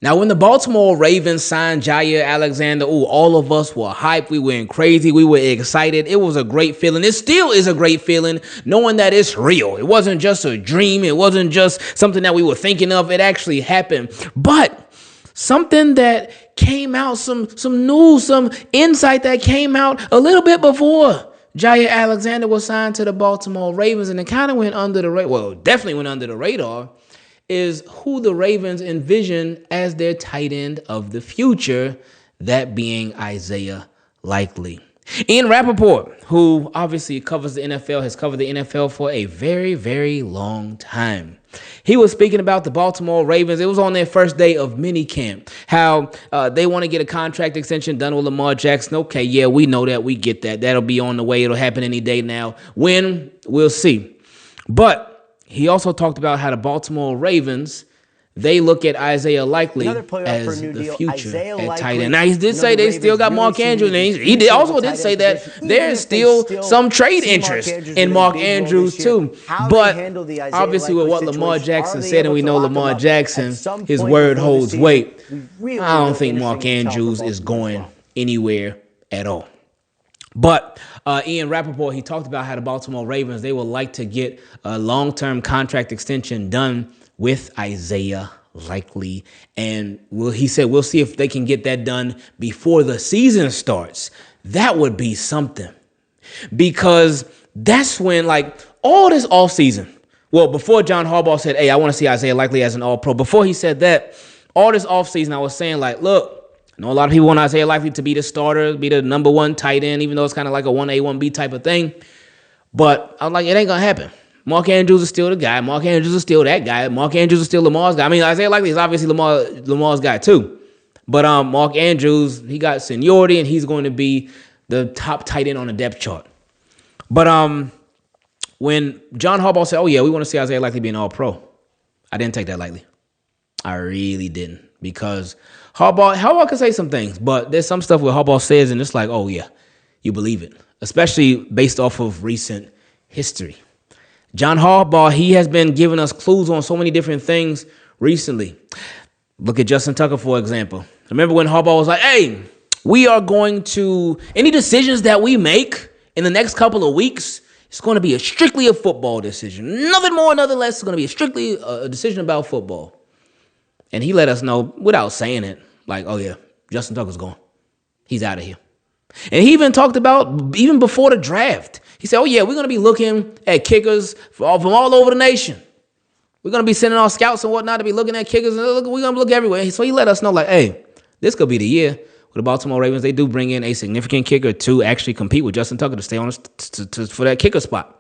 Now, when the Baltimore Ravens signed Jair Alexander, all of us were hyped. We went crazy. We were excited. It was a great feeling. It still is a great feeling knowing that it's real. It wasn't just a dream. It wasn't just something that we were thinking of. It actually happened. But something that came out, some news, some insight that came out a little bit before Jair Alexander was signed to the Baltimore Ravens, and it kind of went under the radar. Well, definitely went under the radar, is who the Ravens envision as their tight end of the future, that being Isaiah Likely. Ian Rappaport, who obviously covers the NFL, has covered the NFL for a very, very long time. He was speaking about the Baltimore Ravens. It was on their first day of minicamp, how they want to get a contract extension done with Lamar Jackson. Okay, yeah, we know that. We get that. That'll be on the way. It'll happen any day now. When? We'll see. But he also talked about how the Baltimore Ravens, they look at Isaiah Likely as the future at tight end. Now, he did say they still got Marc Andrews, and he also did say that there's still some trade interest in Marc Andrews, too. But obviously, with what Lamar Jackson said, and we know Lamar Jackson, his word holds weight, I don't think Marc Andrews is going anywhere at all. But Ian Rappaport, he talked about how the Baltimore Ravens, they would like to get a long-term contract extension done with Isaiah Likely. And he said, we'll see if they can get that done before the season starts. That would be something. Because that's when, like, all this offseason, well, before John Harbaugh said, hey, I want to see Isaiah Likely as an all-pro, before he said that, all this offseason, I was saying, like, look, I know a lot of people want Isaiah Likely to be the starter, be the number one tight end, even though it's kind of like a 1A, 1B type of thing. But I'm like, it ain't going to happen. Marc Andrews is still the guy. Marc Andrews is still that guy. Marc Andrews is still Lamar's guy. I mean, Isaiah Likely is obviously Lamar's guy too. But Marc Andrews, he got seniority, and he's going to be the top tight end on the depth chart. But when John Harbaugh said, oh, yeah, we want to see Isaiah Likely be an all-pro, I didn't take that lightly. I really didn't. Because Harbaugh can say some things, but there's some stuff where Harbaugh says, and it's like, oh, yeah, you believe it, especially based off of recent history. John Harbaugh, he has been giving us clues on so many different things recently. Look at Justin Tucker, for example. Remember when Harbaugh was like, hey, we are going to, any decisions that we make in the next couple of weeks, it's going to be strictly a football decision. Nothing more, nothing less. It's going to be strictly a decision about football. And he let us know without saying it, like, oh, yeah, Justin Tucker's gone. He's out of here. And he even talked about, even before the draft, he said, oh, yeah, we're going to be looking at kickers from all over the nation. We're going to be sending our scouts and whatnot to be looking at kickers. And we're going to look everywhere. So he let us know, like, hey, this could be the year. With the Baltimore Ravens, they do bring in a significant kicker to actually compete with Justin Tucker to stay on for that kicker spot.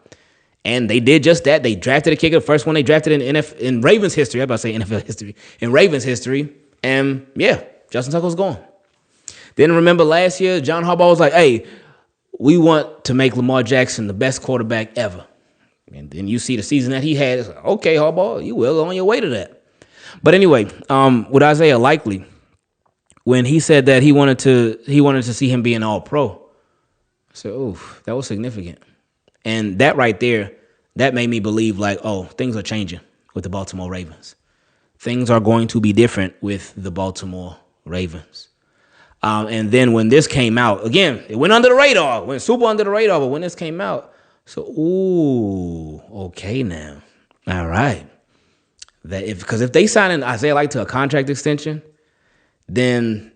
And they did just that. They drafted a kicker, first one they drafted in Ravens history. I was about to say NFL history. In Ravens history. And, yeah, Justin Tucker's gone. Then remember last year, John Harbaugh was like, hey, we want to make Lamar Jackson the best quarterback ever. And then you see the season that he had. It's like, okay, Harbaugh, you well on your way to that. But anyway, with Isaiah Likely, when he said that he wanted to see him be an all-pro, I said, oof, that was significant. And that right there, that made me believe, like, oh, things are changing with the Baltimore Ravens. Things are going to be different with the Baltimore Ravens. And then when this came out, again, it went under the radar, went super under the radar, but when this came out, so, ooh, okay now. All right. Because if they sign an Isaiah Likely to a contract extension, then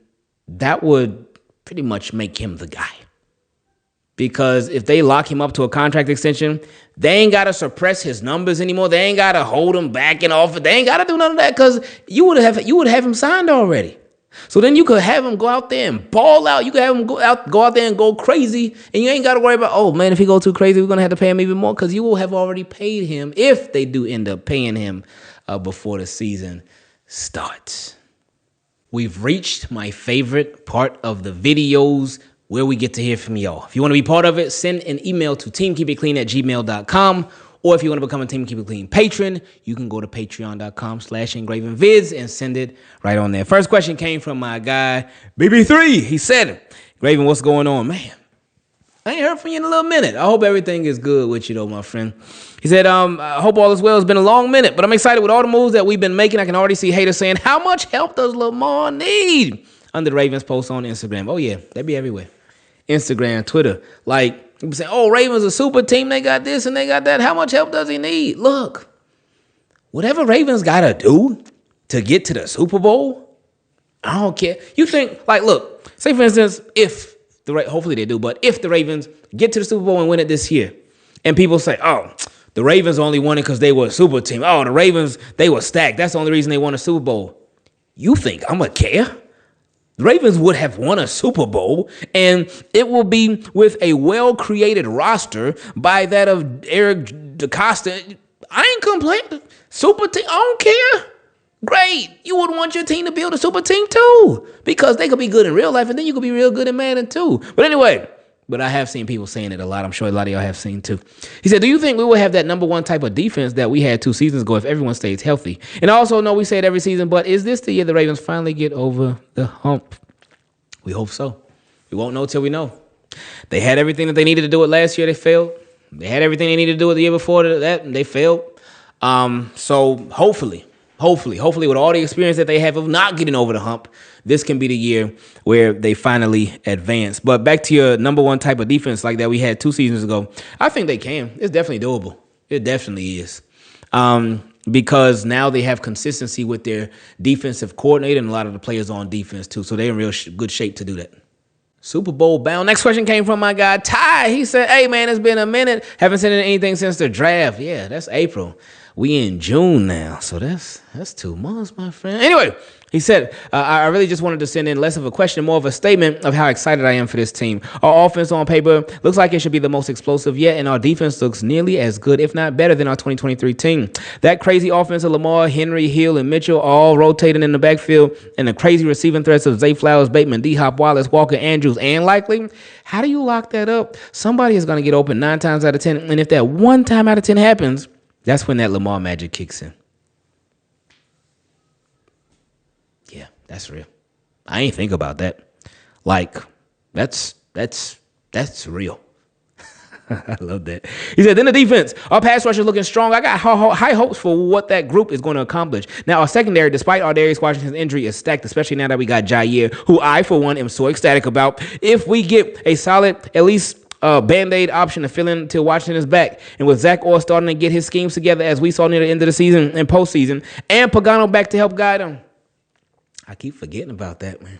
that would pretty much make him the guy. Because if they lock him up to a contract extension, they ain't got to suppress his numbers anymore. They ain't got to hold him back and off. They ain't got to do none of that because you would have him signed already. So then you could have him go out there and ball out. You could have him go out there and go crazy. And you ain't got to worry about, oh, man, if he go too crazy, we're going to have to pay him even more because you will have already paid him if they do end up paying him before the season starts. We've reached my favorite part of the videos where we get to hear from y'all. If you want to be part of it, send an email to teamkeepitclean@gmail.com. Or if you want to become a Team Keep It Clean patron, you can go to patreon.com/Ingravenvids and send it right on there. First question came from my guy, BB3. He said, Graven, what's going on, man? I ain't heard from you in a little minute. I hope everything is good with you, though, my friend. He said, I hope all is well. It's been a long minute, but I'm excited with all the moves that we've been making. I can already see haters saying, how much help does Lamar need? Under the Ravens post on Instagram. Oh, yeah, they be everywhere. Instagram, Twitter. Like, people say, oh, Ravens a super team. They got this and they got that. How much help does he need? Look, whatever Ravens got to do to get to the Super Bowl, I don't care. You think, like, look, say, for instance, hopefully they do, but if the Ravens get to the Super Bowl and win it this year, and people say, oh, the Ravens only won it because they were a super team. Oh, the Ravens, they were stacked. That's the only reason they won a Super Bowl. You think I'm going to care? The Ravens would have won a Super Bowl, and it will be with a well-created roster by that of Eric DaCosta. I ain't complaining. Super team, I don't care. Great. You would want your team to build a super team too, because they could be good in real life, and then you could be real good in Madden too. But anyway, I have seen people saying it a lot. I'm sure a lot of y'all have seen too. He said, do you think we will have that number one type of defense that we had 2 seasons ago if everyone stays healthy? And I also know we say it every season, but is this the year the Ravens finally get over the hump? We hope so. We won't know till we know. They had everything that they needed to do it last year. They failed. They had everything they needed to do it the year before that, and they failed. So hopefully, with all the experience that they have of not getting over the hump, this can be the year where they finally advance. But back to your number one type of defense like that we had 2 seasons ago, I think they can. It's definitely doable. It definitely is. Because now they have consistency with their defensive coordinator and a lot of the players on defense too. So they're in real good shape to do that. Super Bowl bound. Next question came from my guy, Ty. He said, hey, man, it's been a minute. Haven't sent in anything since the draft. Yeah, that's April. We in June now, so that's 2 months, my friend. Anyway, he said, I really just wanted to send in less of a question, more of a statement of how excited I am for this team. Our offense on paper looks like it should be the most explosive yet, and our defense looks nearly as good, if not better, than our 2023 team. That crazy offense of Lamar, Henry, Hill, and Mitchell all rotating in the backfield, and the crazy receiving threats of Zay Flowers, Bateman, D-Hop, Wallace, Walker, Andrews, and Likely. How do you lock that up? Somebody is going to get open 9 times out of 10, and if that 1 time out of 10 happens, that's when that Lamar magic kicks in. Yeah, that's real. I ain't think about that. Like, that's real. I love that. He said, then the defense. Our pass rush is looking strong. I got high hopes for what that group is going to accomplish. Now, our secondary, despite our Darius Washington's injury, is stacked, especially now that we got Jair, who I, for one, am so ecstatic about. If we get a solid, at least Band-Aid option to fill in until Washington is back. And with Zach Orr starting to get his schemes together as we saw near the end of the season and postseason, and Pagano back to help guide him. I keep forgetting about that, man.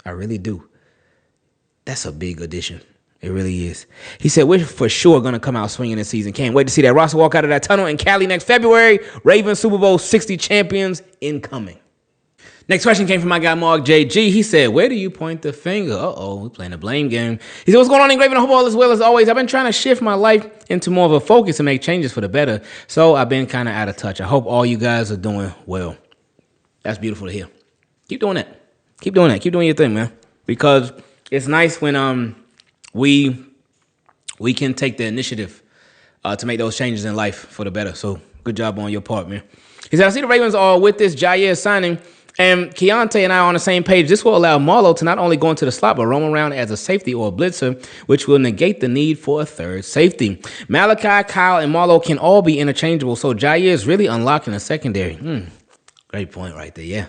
I really do. That's a big addition. It really is. He said, we're for sure going to come out swinging this season. Can't wait to see that roster walk out of that tunnel in Cali next February. Ravens Super Bowl 60 champions incoming. Next question came from my guy, Marc JG. He said, where do you point the finger? We're playing a blame game. He said, what's going on, Ingraven? I hope all is well as always. I've been trying to shift my life into more of a focus and make changes for the better. So I've been kind of out of touch. I hope all you guys are doing well. That's beautiful to hear. Keep doing that. Keep doing that. Keep doing your thing, man. Because it's nice when we can take the initiative to make those changes in life for the better. So good job on your part, man. He said, I see the Ravens are with this Jair signing. And Keontae and I are on the same page. This will allow Marlowe to not only go into the slot, but roam around as a safety or a blitzer, which will negate the need for a third safety. Malachi, Kyle, and Marlowe can all be interchangeable, so Jair is really unlocking a secondary. Great point right there, yeah.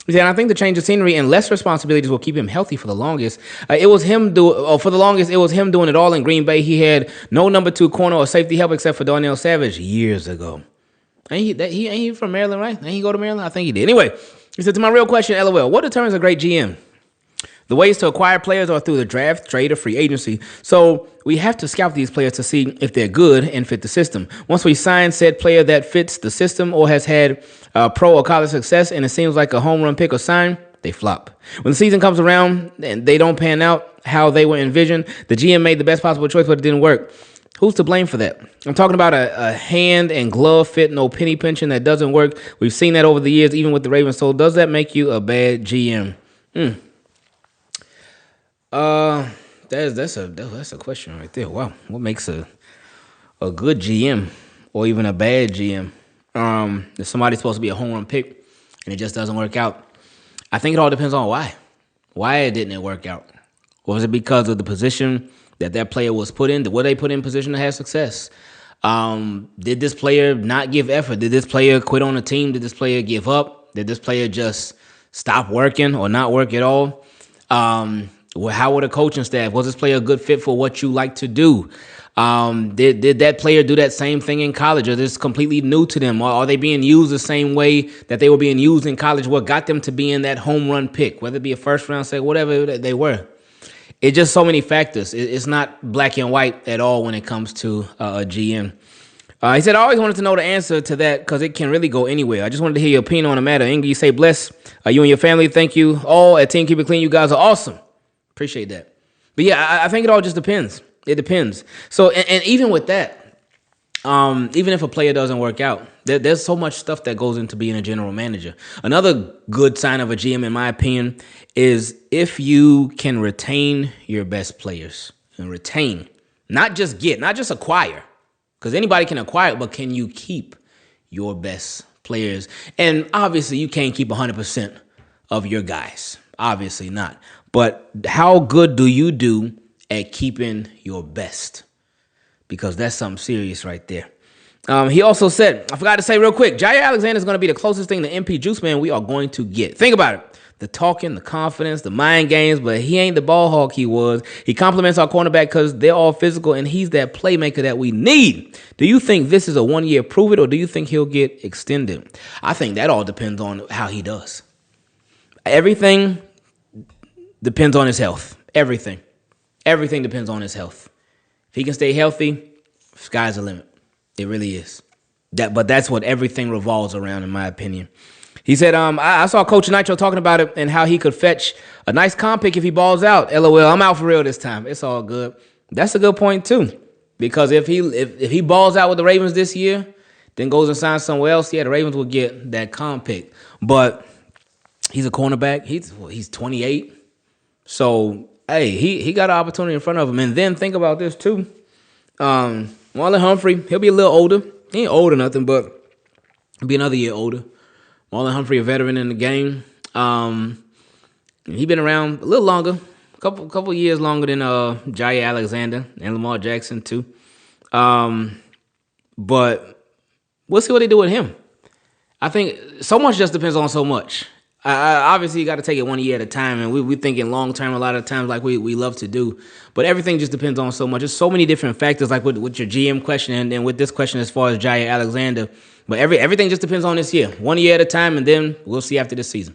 And I think the change of scenery and less responsibilities will keep him healthy for the longest. It was him doing it all in Green Bay. He had no number 2 corner or safety help except for Darnell Savage years ago. Ain't he from Maryland, right? Ain't he go to Maryland? I think he did. Anyway, he said, to my real question, LOL, what determines a great GM? The ways to acquire players are through the draft, trade, or free agency. So we have to scout these players to see if they're good and fit the system. Once we sign said player that fits the system or has had pro or college success and it seems like a home run pick or sign, they flop. When the season comes around and they don't pan out how they were envisioned, the GM made the best possible choice, but it didn't work. Who's to blame for that? I'm talking about a hand and glove fit, no penny pinching that doesn't work. We've seen that over the years, even with the Ravens. So does that make you a bad GM? That's a question right there. Wow, what makes a good GM or even a bad GM? If somebody's supposed to be a home run pick and it just doesn't work out, I think it all depends on why. Why didn't it work out? Was it because of the position that player was put in, were they put in position to have success? Did this player not give effort? Did this player quit on the team? Did this player give up? Did this player just stop working or not work at all? How were the coaching staff? Was this player a good fit for what you like to do? Did that player do that same thing in college, or is this completely new to them? Or are they being used the same way that they were being used in college? What got them to being that home run pick, whether it be a first round, second, whatever they were? It's just so many factors. It's not black and white at all when it comes to a GM. He said, I always wanted to know the answer to that because it can really go anywhere. I just wanted to hear your opinion on the matter. Ingy, you say bless you and your family. Thank you all at Team Keep It Clean. You guys are awesome. Appreciate that. But yeah, I think it all just depends. It depends. So, and even with that, even if a player doesn't work out, there's so much stuff that goes into being a general manager. Another good sign of a GM, in my opinion, is if you can retain your best players. And retain, not just acquire. Because anybody can acquire, but can you keep your best players? And obviously, you can't keep 100% of your guys. Obviously not. But how good do you do at keeping your best? Because that's something serious right there. He also said, I forgot to say real quick, Jair Alexander is going to be the closest thing to MP Juice Man we are going to get. Think about it. The talking, the confidence, the mind games, but he ain't the ball hawk he was. He compliments our cornerback because they're all physical, and he's that playmaker that we need. Do you think this is a one-year prove it, or do you think he'll get extended? I think that all depends on how he does. Everything depends on his health. Everything depends on his health. If he can stay healthy, sky's the limit. It really is. But that's what everything revolves around, in my opinion. He said, I saw Coach Nitro talking about it and how he could fetch a nice comp pick if he balls out. LOL, I'm out for real this time. It's all good. That's a good point, too. Because if he balls out with the Ravens this year, then goes and signs somewhere else, yeah, the Ravens will get that comp pick. But he's a cornerback. He's 28. So, hey, he got an opportunity in front of him. And then think about this, too. Marlon Humphrey, he'll be a little older. He ain't old or nothing, but he'll be another year older. Marlon Humphrey, a veteran in the game. He been around a little longer, couple years longer than Jair Alexander and Lamar Jackson too. But we'll see what they do with him. I think so much just depends on so much. Obviously, you got to take it 1 year at a time, and we thinking long term a lot of times, like we love to do. But everything just depends on so much. There's so many different factors, like with your GM question, and then with this question as far as Jair Alexander. But everything just depends on this year, 1 year at a time, and then we'll see after this season.